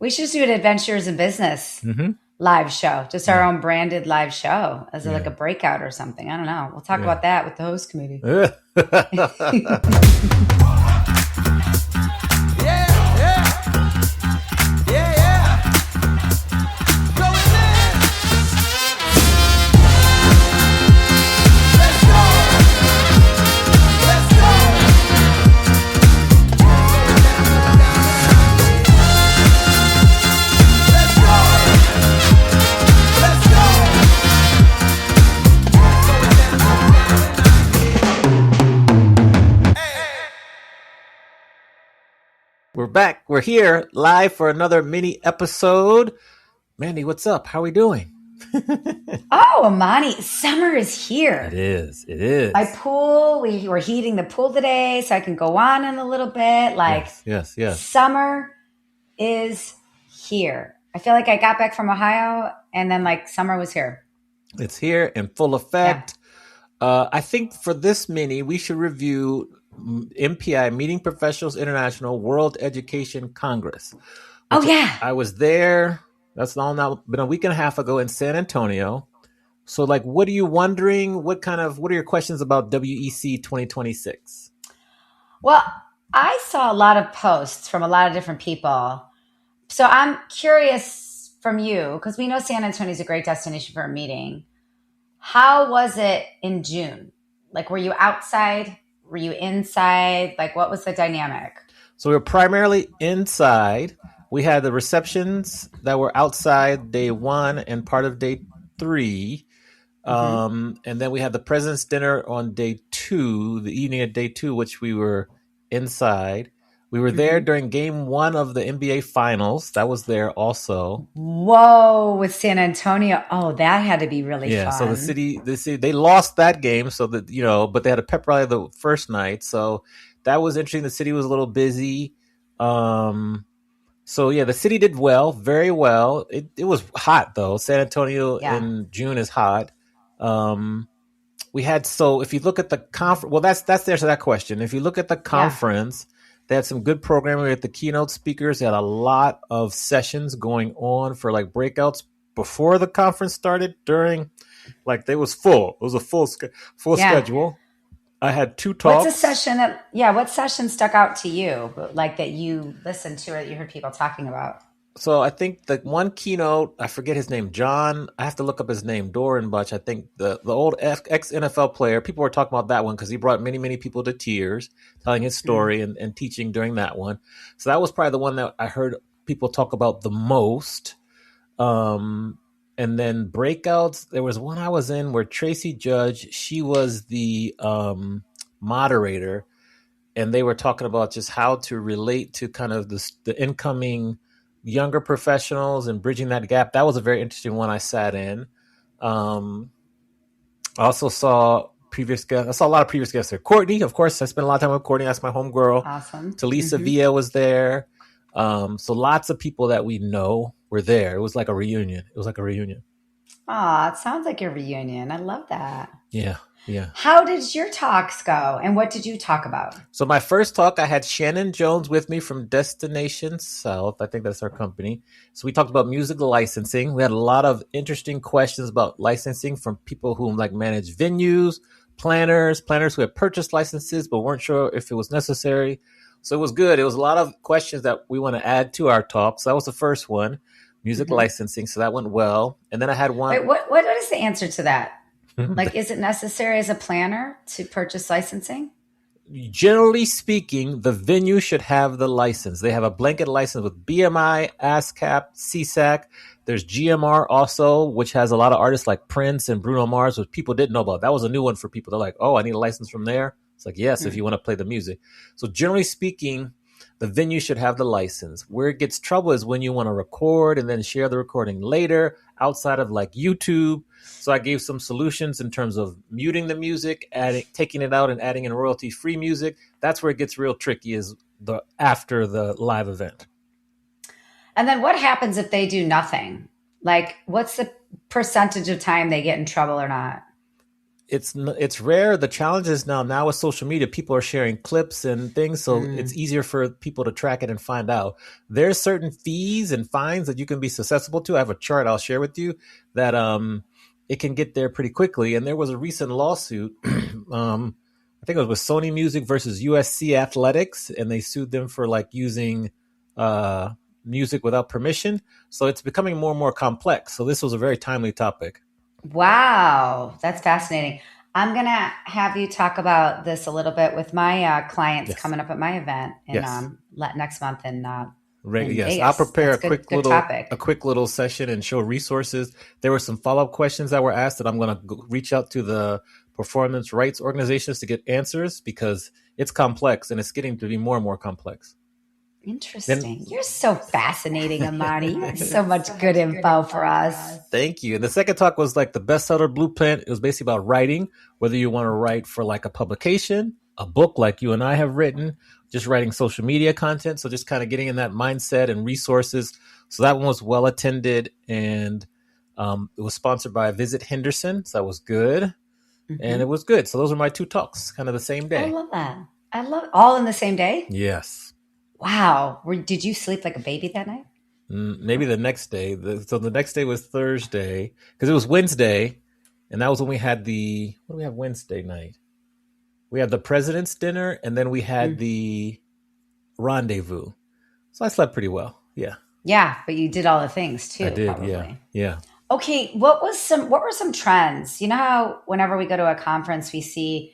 We should just do an Adventures in Business Hmm. live show, just our Yeah. own branded live show as like a Yeah. breakout or something. I don't know. We'll talk Yeah. about that with the host committee. Yeah, yeah, yeah, yeah. Going in. Let's go. Let's go. Let's go. Let's go. Hey. We're back. We're here live for another mini episode. Mandy, what's up? How are we doing? Oh, Amani, summer is It here. is. It is. My pool, we were heating the pool today so I can go on in a little bit. Like Yes. Yes. Yes. summer is here. I feel like I got back from Ohio and then like summer was here. It's here in full Yeah. effect. I think for this mini, we should review MPI, Meeting Professionals International World Education Congress, Oh which yeah. I was there. That's all now been a week and a half ago in San Antonio. So, like, what are you wondering? What are your questions about WEC 2026? Well, I saw a lot of posts from a lot of different people. So I'm curious from you, because we know San Antonio is a great destination for a meeting. How was it in June? Like, were you outside? Were you inside? Like, what was the dynamic? So, we were primarily inside. We had the receptions that were outside day one and part of day three. Hmm. And then we had the president's dinner on day two, the evening of day two, which we were inside. We were there Hmm. during game one of the NBA finals. That was there also. Whoa, with San Antonio. Oh, that had to be really Yeah. So fun. they lost that game. So that, but they had a pep rally the first night. So that was interesting. The city was a little busy. Um, so yeah, the city did well, very well. It was hot though. San Antonio Yeah. in June is hot. Um, we had so if you look at the conference, well, that's the answer to that question. If you look at the Yeah. conference, they had some good programming with the keynote speakers. They had a lot of sessions going on for like breakouts before the conference started. During, like, they was full. It was a full Yeah. schedule. I had two What's a talks. session that, yeah, what session stuck out to you, like that you listened to or that you heard people talking about? So I think the one keynote, I forget his name, John. I have to look up his name, Dorenbuch. I think the old ex NFL player. People were talking about that one because he brought many people to tears, telling his Mm. story and teaching during that one. So that was probably the one that I heard people talk about the most. Um, and then breakouts. There was one I was in where Tracy Judge, she was the moderator, and they were talking about just how to relate to kind of the incoming younger professionals and bridging that gap. That was a very interesting one I sat in. Um, I also saw previous guests. I saw a lot of previous guests there. Courtney, of course, I spent a lot of time with Courtney. That's my homegirl. Awesome. Talisa Hmm. Villa was there. So lots of people that we know were there. It was like a reunion. It was like a reunion. Oh, it sounds like a reunion. I love that. Yeah, yeah. How did your talks go and what did you talk about? So my first talk, I had Shannon Jones with me from Destination South. I think that's our company. So we talked about music licensing. We had a lot of interesting questions about licensing from people who like manage venues, planners who had purchased licenses but weren't sure if it was necessary. So it was good. It was a lot of questions that we want to add to our talk. So that was the first one, music Hmm. licensing. So that went well. And then I had Wait, one. what is the answer to that? Like, is it necessary as a planner to purchase licensing? Generally speaking, the venue should have the license. They have a blanket license with BMI, ASCAP, CSAC. There's GMR also, which has a lot of artists like Prince and Bruno Mars, which people didn't know about. That was a new one for people. They're like, oh, I need a license from there. It's like, yes, if Hmm. you want to play the music. So generally speaking, the venue should have the license. Where it gets trouble is when you want to record and then share the recording later outside of like YouTube. So I gave some solutions in terms of muting the music, taking it out and adding in royalty-free music. That's where it gets real tricky, is the after the live event. And then what happens if they do nothing? Like, what's the percentage of time they get in trouble or not? it's rare. The challenge is now with social media, people are sharing clips and things, so it's easier for people to track it and find out. There's certain fees and fines that you can be susceptible to. I have a chart I'll share with you that it can get there pretty quickly. And there was a recent lawsuit. I think it was with Sony Music versus USC Athletics, and they sued them for like using music without permission. So it's becoming more and more complex. So this was a very timely topic. Wow, that's fascinating. I'm going to have you talk about this a little bit with my clients Yes. coming up at my event in Yes. next month in Yes, Vegas. I'll prepare That's good topic. a quick little session and show resources. There were some follow-up questions that were asked that I'm going to reach out to the performance rights organizations to get answers, because it's complex and it's getting to be more and more complex. Interesting. You're so fascinating, Amani. You have so much good info for us. Thank you. And the second talk was like the bestseller blueprint. It was basically about writing, whether you want to write for like a publication, a book like you and I have written, just writing social media content. So just kind of getting in that mindset and resources. So that one was well attended, and it was sponsored by Visit Henderson. So that was good. And it was good. So those are my two talks, kind of the same day. I love that. I love all in the same day. Yes. Wow. Did you sleep like a baby that night? Maybe the next day. So the next day was Thursday, because it was Wednesday, and that was when we had what do we have Wednesday night? We had the president's dinner, and then we had the rendezvous. So I slept pretty well. Yeah. Yeah, but you did all the things too. I did. Probably. Yeah. Okay, what were some trends? You know how whenever we go to a conference, we see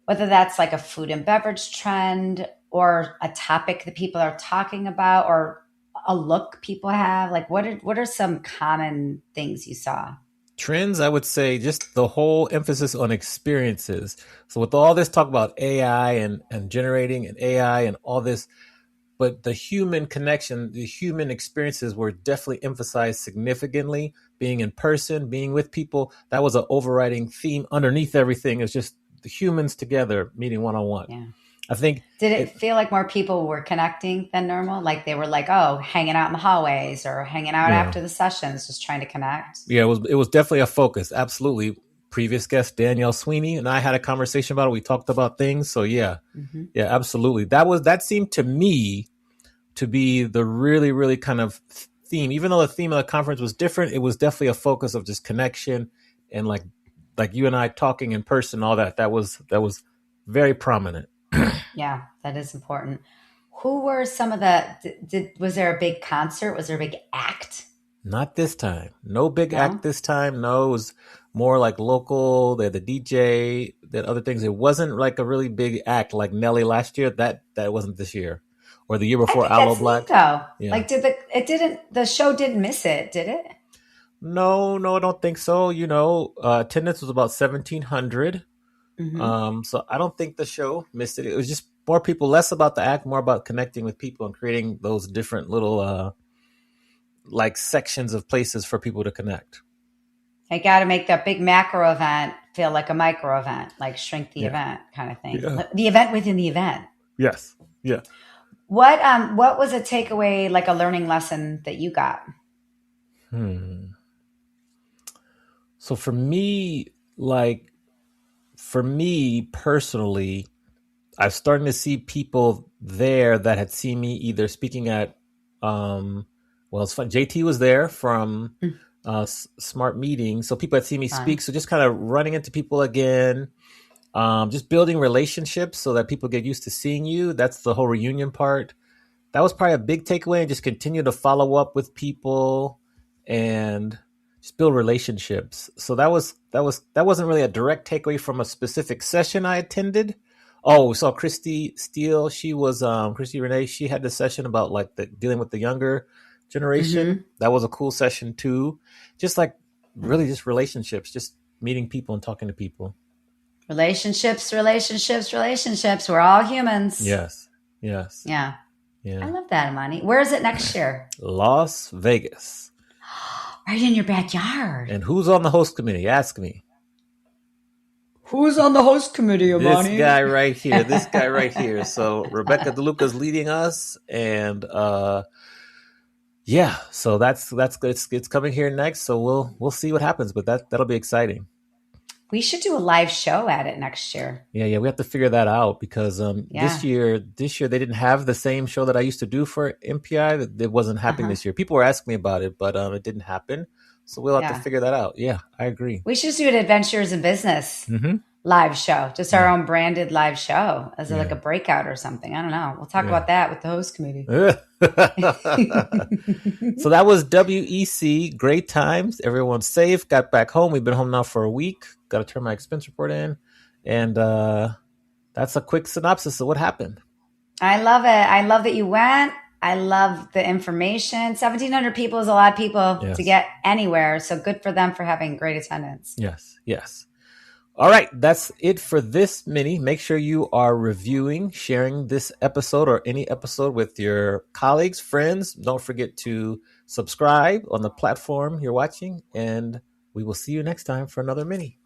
whether that's like a food and beverage trend or a topic that people are talking about or a look people have. Like what are some common things you saw? Trends, I would say just the whole emphasis on experiences. So with all this talk about AI and generating and AI and all this, but the human connection, the human experiences were definitely emphasized significantly. Being in person, being with people, that was an overriding theme underneath everything. It's just the humans together meeting one-on-one. Yeah. I think. Did it feel like more people were connecting than normal? Like they were like, oh, hanging out in the hallways or hanging out after the sessions, just trying to connect? Yeah, it was definitely a focus. Absolutely. Previous guest Danielle Sweeney and I had a conversation about it. We talked about things. So yeah, absolutely. That seemed to me to be the really, really kind of theme. Even though the theme of the conference was different, it was definitely a focus of just connection and like you and I talking in person, all that. That was very prominent. Yeah, that is important. Who were some of was there a big concert? Was there a big act? Not this time. No big act this time. No, it was more like local. They had the DJ, they had other things. It wasn't like a really big act like Nelly last year. That wasn't this year. Or the year before, I think Aloe that's Black. neat, though. Yeah. Like the show didn't miss it, did it? No, I don't think so. Attendance was about 1,700. So I don't think the show missed it. It was just more people, less about the act, more about connecting with people and creating those different little like sections of places for people to connect. I got to make that big macro event feel like a micro event, like shrink the event kind of thing. Yeah. The event within the event. Yes. Yeah. What was a takeaway, like a learning lesson that you got? So for me personally, I'm starting to see people there that had seen me either speaking at, it's fun. JT was there from Smart Meeting. So people had seen me speak. So just kind of running into people again, just building relationships so that people get used to seeing you. That's the whole reunion part. That was probably a big takeaway, and just continue to follow up with people and just build relationships. So that wasn't really a direct takeaway from a specific session I attended. Oh, we saw Christy Steele. She was Christy Renee. She had the session about like dealing with the younger generation. That was a cool session too. Just like really just relationships, just meeting people and talking to people. Relationships. We're all humans. Yes. Yeah. I love that, Amani. Where is it next year? Las Vegas. Right in your backyard. And who's on the host committee? Ask me. Who's on the host committee, Amani? This guy right here. So Rebecca DeLuca's leading us, and so that's it's coming here next. So we'll see what happens, but that'll be exciting. We should do a live show at it next year. Yeah, we have to figure that out because this year they didn't have the same show that I used to do for MPI. It wasn't happening this year. People were asking me about it, but it didn't happen. So we'll have to figure that out. Yeah, I agree. We should just do an Adventures in Business live show, just our own branded live show as like a breakout or something. I don't know. We'll talk about that with the host committee. So that was WEC. Great times. Everyone's safe. Got back home. We've been home now for a week. Got to turn my expense report in. And that's a quick synopsis of what happened. I love it. I love that you went. I love the information. 1,700 people is a lot of people to get anywhere. So good for them for having great attendance. Yes. All right. That's it for this mini. Make sure you are reviewing, sharing this episode or any episode with your colleagues, friends. Don't forget to subscribe on the platform you're watching. And we will see you next time for another mini.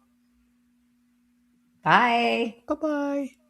Bye. Bye-bye.